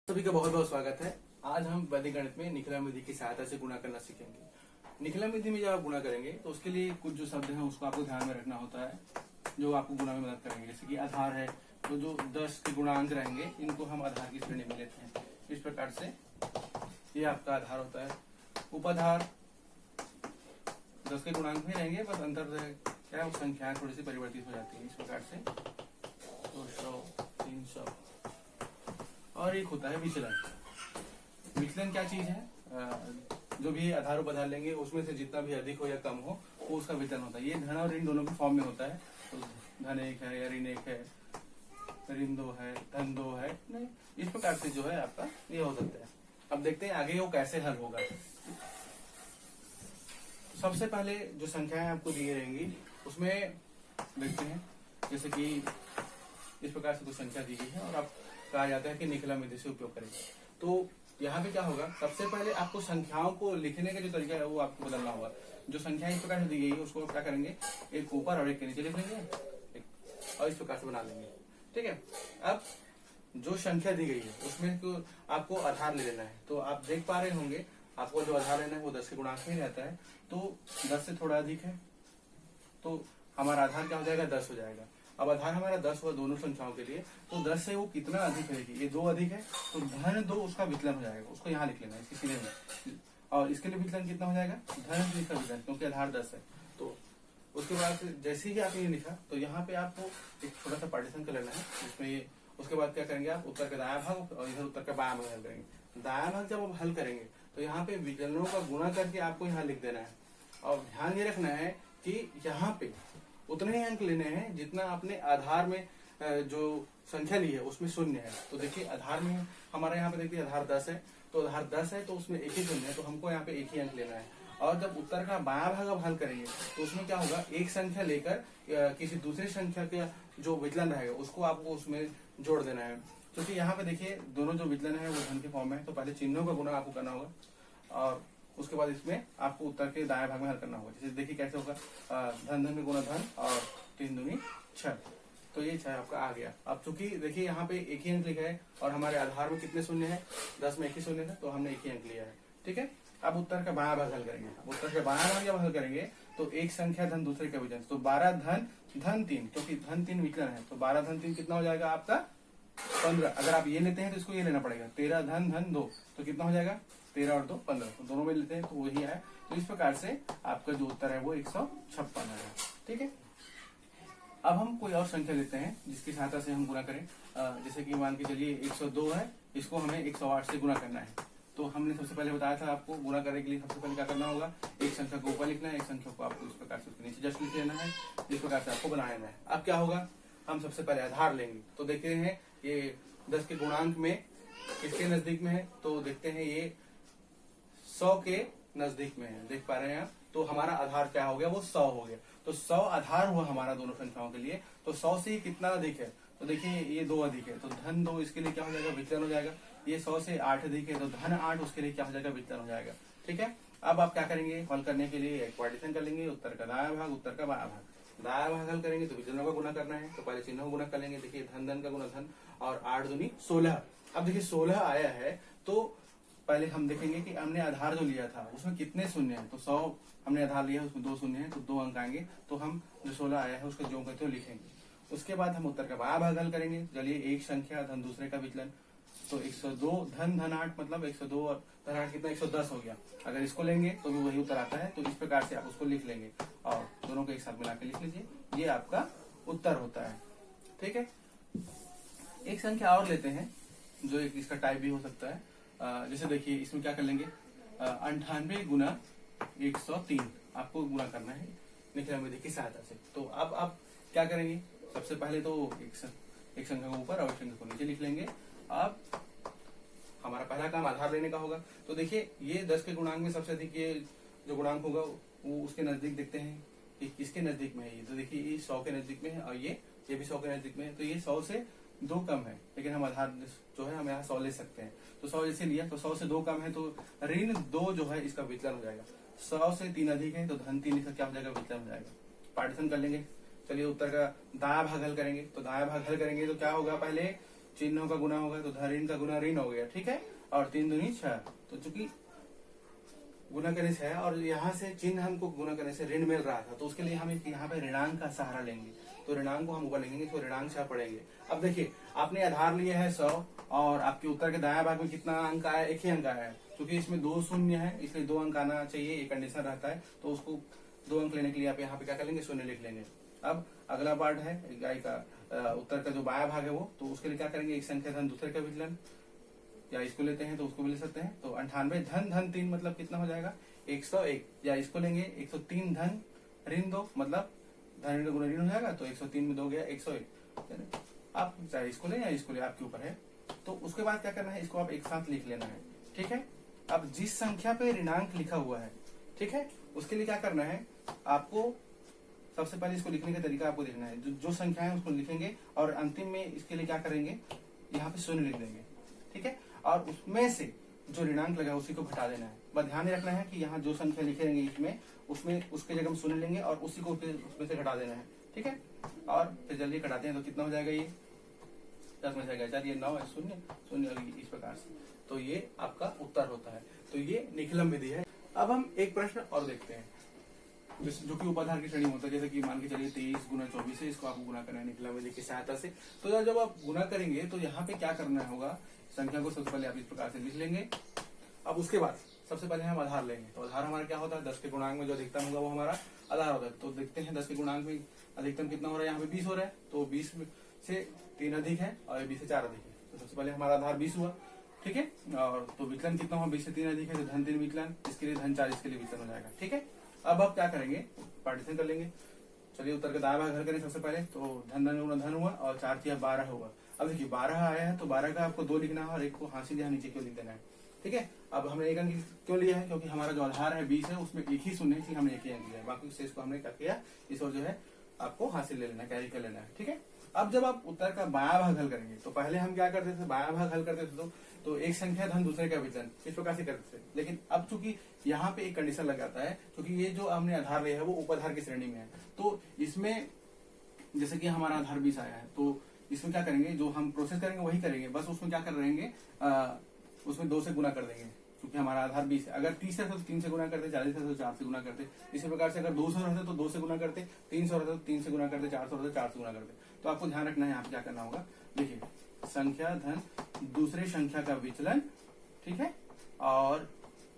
सभी का बहुत बहुत स्वागत है। आज हम वैदिक गणित में निखिला विधि की सहायता से गुणा करना सीखेंगे। निखिला विधि में जब आप गुणा करेंगे तो उसके लिए कुछ जो शब्द हैं उसको आपको ध्यान में रखना होता है, जो आपको गुणा में मदद करेंगे। जैसे कि आधार है, तो जो 10 के गुणांक रहेंगे इनको हम आधार की श्रेणी में लेते हैं। इस प्रकार से ये आपका आधार होता है। उपाधार 10 के गुणांक भी रहेंगे, बस अंतर क्या है, संख्याएं थोड़ी सी परिवर्तित हो जाती है। इस प्रकार से 200, 300। और एक होता है विचलन। विचलन क्या चीज है? जो भी आधार उपाधार लेंगे उसमें से जितना भी अधिक हो या कम हो वो उसका विचलन होता है। ये धन और ऋण दोनों के फॉर्म में होता है। तो धन एक है या ऋण एक है, ऋण 2 है, धन 2 है, नहीं, इस प्रकार से जो है आपका ये हो सकता है। अब देखते हैं आगे वो कैसे हल होगा। सबसे पहले जो संख्याएं आपको दी रहेंगी उसमें देखते हैं, जैसे कि इस प्रकार से कुछ संख्या दी गई है और आप कहा जाता है कि निखिला विधि से उपयोग करें। तो यहाँ पे क्या होगा, सबसे पहले आपको संख्याओं को लिखने का जो तरीका है वो आपको बदलना होगा। जो संख्या इस प्रकार से दी गई है उसको क्या करेंगे, एक ऊपर और एक के नीचे लिख लेंगे और इस प्रकार से बना लेंगे। ठीक है। अब जो संख्या दी गई है उसमें तो आपको आधार ले लेना है। तो आप देख पा रहे होंगे आपको जो आधार लेना है वो 10 के गुणांक में रहता है। तो 10 से थोड़ा अधिक है तो हमारा आधार क्या हो जाएगा, 10 हो जाएगा। अब आधार हमारा 10 हुआ दोनों संख्याओं के लिए, तो 10 से वो कितना अधिक है, ये 2 अधिक है तो धन 2 उसका विचलन हो जाएगा। उसको यहाँ लिख लेना है इसके सीधे में। और इसके लिए विचलन कितना हो जाएगा, धन 2 का विचलन, क्योंकि आधार 10 है। तो उसके बाद जैसे ही आपने ये लिखा तो यहाँ पे आपको एक छोटा सा पार्टीशन कर लेना है जिसमें ये, उसके बाद क्या करेंगे आप उत्तर का दायां भाग और इधर उत्तर का बायां भाग हल करेंगे। दायां भाग जब आप हल करेंगे तो यहाँ पे विचलनों का गुणा करके आपको यहाँ लिख देना है। और ध्यान ये रखना है कि यहाँ पे उतने ही अंक लेने हैं जितना आपने आधार में जो संख्या ली है उसमें शून्य है। तो देखिए आधार में हमारा यहाँ पे देखिए आधार 10 है, तो आधार 10 है तो उसमें एक ही शून्य है, तो हमको यहाँ पे एक ही अंक लेना है। और जब उत्तर का बायां भाग अब हल करेंगे तो उसमें क्या होगा, एक संख्या लेकर किसी दूसरी संख्या का जो विचलन रहेगा उसको आपको उसमें जोड़ देना है। क्योंकि यहाँ पे देखिए दोनों जो विचलन है वो धन के फॉर्म में है, तो पहले चिन्हों का गुणा आपको करना होगा और उसके बाद इसमें आपको उत्तर के दाएं भाग में हल करना होगा। जैसे देखिए कैसे होगा, धन धन में गुणा धन और 3 दूनी 6, तो ये 6 आपका आ गया। अब चूंकि देखिए यहाँ पे एक ही अंक लिखा है और हमारे आधार में कितने शून्य है, 10 में एक ही शून्य है, तो हमने एक ही अंक लिया है। ठीक है। अब उत्तर का बायां भाग हल करेंगे। उत्तर का बायां भाग जब हल करेंगे तो एक संख्या धन दूसरे का विचलन, तो 12 धन धन 3, क्योंकि धन 3 विचलन है, तो 12 धन 3 कितना हो जाएगा आपका 15। अगर आप ये लेते हैं तो इसको ये लेना पड़ेगा, 13 धन धन 2, तो कितना हो जाएगा 13 और 2 15, तो दोनों में लेते हैं तो वही है। तो इस प्रकार से आपका जो उत्तर है वो 156 है। ठीक है। अब हम कोई और संख्या लेते हैं जिसकी सहायता से हम गुणा करें। जैसे कि मान के चलिए 102 है, इसको हमें 108 से गुणा करना है। तो हमने सबसे पहले बताया था आपको गुणा करने के लिए सबसे पहले क्या करना होगा, एक संख्या को ऊपर लिखना है, एक संख्या को आपको इस प्रकार से नीचे जस्ट लिख लेना है। इस प्रकार से आपको बनाना है। अब क्या होगा, हम सबसे पहले आधार लेंगे। तो देखते हैं ये 10 के गुणांक में किसके नजदीक में है, तो देखते हैं ये 100 के नजदीक में है, देख पा रहे हैं आप। तो हमारा आधार क्या हो गया, वो 100 हो गया। तो 100 आधार हुआ हमारा दोनों संख्याओं के लिए। तो 100 से कितना अधिक है, तो देखिए ये 2 अधिक है, तो धन 2 इसके लिए क्या हो जाएगा, विचलन हो जाएगा। ये 100 से 8 अधिक है, तो धन 8 उसके लिए क्या हो जाएगा, विचलन हो जाएगा। ठीक है। अब आप क्या करेंगे, हल करने के लिए एक पार्टीशन कर लेंगे, उत्तर का दायां भाग उत्तर का बायां भाग। दायां भाग हल करेंगे तो विचलनों का गुणा करना है, तो पहले चिन्हों का गुणा कर लेंगे। देखिए धन धन का गुणा धन और 8 दूनी 16। अब देखिए 16 आया है तो पहले हम देखेंगे कि हमने आधार जो लिया था उसमें कितने शून्य है। तो 100 हमने आधार लिया, उसमें 2 शून्य है, तो 2 अंक आएंगे। तो हम जो 16 आया है उसको जो कहते हो लिखेंगे। उसके बाद हम उत्तर का बायां भाग हल करेंगे। चलिए एक संख्या धन दूसरे का विचलन, तो 102 धन धन 8 मतलब 102 और धन 8 कितना 110 हो गया। अगर इसको लेंगे तो भी वही उत्तर आता है। तो इस प्रकार से आप उसको लिख लेंगे और दोनों को एक साथ मिला के लिख लीजिए, ये आपका उत्तर होता है। ठीक है। एक संख्या और लेते हैं जो एक इसका टाइप भी हो सकता है। जैसे देखिए इसमें क्या कर लेंगे, 98 गुना 103 आपको गुणा करना है निखिला विधि की सहायता से। तो अब आप क्या करेंगे, सबसे पहले तो एक संख्या को ऊपर और एक संख्या को नीचे लिख लेंगे। अब हमारा पहला काम आधार लेने का होगा। तो देखिए ये 10 के गुणांक में सबसे अधिक ये जो गुणांक होगा वो उसके नजदीक देखते हैं कि किसके नजदीक में है। ये तो देखिए ये 100 के नजदीक में है और ये भी 100 के नजदीक में है। तो ये 100 से 2 कम है, लेकिन हम आधार जो है हम यहाँ 100 ले सकते हैं। तो 100 जैसे लिया तो 100 से 2 कम है, तो ऋण 2 जो है इसका विचलन हो जाएगा। 100 से 3 अधिक है तो धन 3 इसका क्या हो जाएगा, विचलन हो जाएगा। पार्टीशन कर लेंगे। चलिए उत्तर का दायां भाग हल करेंगे। तो दायां भाग हल करेंगे तो क्या होगा, पहले चिन्हों का गुना होगा तो धन ऋण का गुना ऋण हो गया, ठीक है। और 3 दूनी 6, तो चूंकि गुना करने से है और यहाँ से चिन्ह हमको गुना करने से ऋण मिल रहा था, तो उसके लिए हम यहाँ पे ऋणांक का सहारा लेंगे। तो ऋणांक को हम ऊपर लेंगे तो ऋणांक 6 पड़ेंगे। अब देखिए आपने आधार लिया है 100 और आपके उत्तर के दायां भाग में कितना अंक आया, एक ही अंक आया है। क्योंकि इसमें 2 शून्य है इसलिए 2 अंक आना चाहिए, ये कंडीशन रहता है। तो उसको 2 अंक लेने के लिए आप यहाँ पे क्या कर लेंगे, शून्य लिख लेंगे। अब अगला पार्ट है गाय का उत्तर का जो बाया भाग है वो, तो उसके लिए क्या करेंगे, एक संख्या धन दूसरे का विचलन, या इसको लेते हैं तो उसको भी ले सकते हैं। तो 98 धन धन 3 मतलब कितना हो जाएगा 101, या इसको लेंगे 103 धन ऋण 2 मतलब धन ऋण गुना ऋण हो जाएगा। तो 103 में 2 गया 101। आप चाहे इसको लें या इसको ले, आपके ऊपर है। तो उसके बाद क्या करना है, इसको आप एक साथ लिख लेना है, ठीक है। अब जिस संख्या पे ऋणांक लिखा हुआ है, ठीक है, उसके लिए क्या करना है आपको, सबसे पहले इसको लिखने का तरीका आपको देखना है। जो संख्या है उसको लिखेंगे और अंतिम में इसके लिए क्या करेंगे, यहाँ पे शून्य लिख देंगे, ठीक है। और उसमें से जो ऋणांक लगा उसी को घटा देना है। बस ध्यान में रखना है कि यहाँ जो संख्या लिखेंगे इसमें, उसमें उसके जगह हम शून्य लेंगे और उसी को उसमें से घटा देना है, ठीक है। और फिर जल्दी घटाते हैं तो कितना हो जाएगा, ये 10 में जाएगा 4, ये 9 है, शून्य शून्य, इस प्रकार से। तो ये आपका उत्तर होता है। तो ये निखिलम विधि है। अब हम एक प्रश्न और देखते हैं जो कि उपाधार की श्रेणी में होता है। जैसे कि मान के चलिए 23 गुना 24 है, इसको आपको गुना करना है निखिलम विधि की सहायता से। तो जब आप गुना करेंगे तो यहाँ पे क्या करना होगा, संख्या को सबसे पहले आप इस प्रकार से लिख लेंगे। अब उसके बाद सबसे पहले हम आधार लेंगे। तो आधार हमारा क्या होता है, 10 के गुणांक में जो अधिकतम होगा वो हमारा आधार होता है। तो देखते हैं 10 के गुणांक में अधिकतम कितना हो रहा है, यहाँ पे 20 हो रहा है। तो 20 से 3 अधिक है और 20 से 4 अधिक है। तो सबसे पहले हमारा आधार 20 हुआ, ठीक है। और तो विचलन कितना हुआ, 20 से 3 अधिक है तो धन 3 विचलन, इसके लिए धन 4, इसके लिए विचलन हो जाएगा, ठीक है। अब आप क्या करेंगे, पार्टीशन कर लेंगे। चलिए उत्तर का दायां भाग हल करें सबसे पहले। तो धन धन गुना धन हुआ और 4 किया 12 होगा। अब देखिए 12 आया है तो 12 का आपको 2 लिखना है और एक को हासिल यहाँ नीचे क्यों लिख देना है, ठीक है। अब हमने एक अंक क्यों लिया है, क्योंकि हमारा जो आधार है 20 है उसमें एक ही शून्य है, इसलिए हमने एक ही अंक लिया है। बाकी शेष को हमने क्या किया, इस और जो है आपको हासिल ले लेना है, कैरी कर लेना है, ठीक है। अब जब आप उत्तर का बायां भाग हल करेंगे तो पहले हम क्या करते थे, बायां भाग हल करते थे तो एक संख्या धन दूसरे का विचलन इस प्रकार से करते थे। लेकिन अब चूंकि यहाँ पे एक कंडीशन लग जाता है, क्योंकि ये जो हमने आधार लिया है वो उपाधार की श्रेणी में है। तो इसमें जैसे कि हमारा आधार 20 आया है तो इसमें क्या करेंगे, जो हम प्रोसेस करेंगे वही करेंगे, बस उसमें क्या कर रहेंगे, उसमें 2 से गुना कर देंगे। क्योंकि हमारा आधार 20 है, अगर 30 है तो 3 से गुना करते, 40 है तो 4 से गुना करते। इसी प्रकार से अगर 200 रहते तो 2 से गुना करते, 300 रहते तो 3 से गुना करते, 400 रहते 4 से गुना करते। तो आपको ध्यान रखना है यहाँ पे क्या करना होगा, देखिए संख्या धन दूसरे संख्या का विचलन, ठीक है। और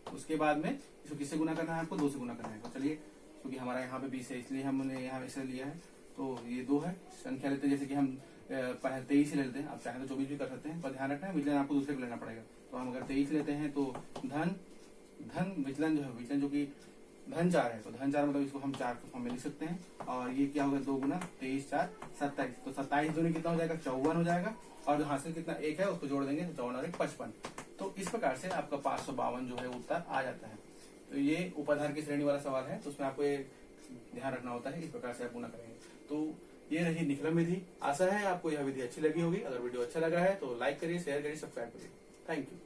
उसके बाद में इसको किससे गुना करना है, आपको 2 से गुना करना है। तो चलिए क्योंकि हमारा यहाँ पे 20 है इसलिए हमने यहाँ ऐसे लिया है। तो ये 2 है, संख्या लेते हैं जैसे कि हम पहले 23 ले लेते हैं, आप चाहे तो 24 भी कर सकते हैं, पर ध्यान रखना है विचलन आपको दूसरे को लेना पड़ेगा। तो हम अगर 23 लेते हैं तो धन धन विचलन जो है, विचलन जो कि धन 4 है, तो धन 4 मतलब इसको हम 4 के फॉर्म में लिख सकते हैं। और ये क्या होगा, 2 गुना 23 4 27, तो 27 दूनी कितना हो जाएगा, 54 हो जाएगा। और जो हासिल कितना 1 है उसको जोड़ देंगे तो 54 और 1 55। तो इस प्रकार से आपका 552 जो है उत्तर आ जाता है। तो ये उपाधार की श्रेणी वाला सवाल है, तो उसमें आपको ध्यान रखना होता है, इस प्रकार से आप गुना करेंगे। तो ये रही निखिलम विधि। आशा है आपको यह विधि अच्छी लगी होगी। अगर वीडियो अच्छा लगा है तो लाइक करिए, शेयर करिए, सब्सक्राइब करिए। Thank you.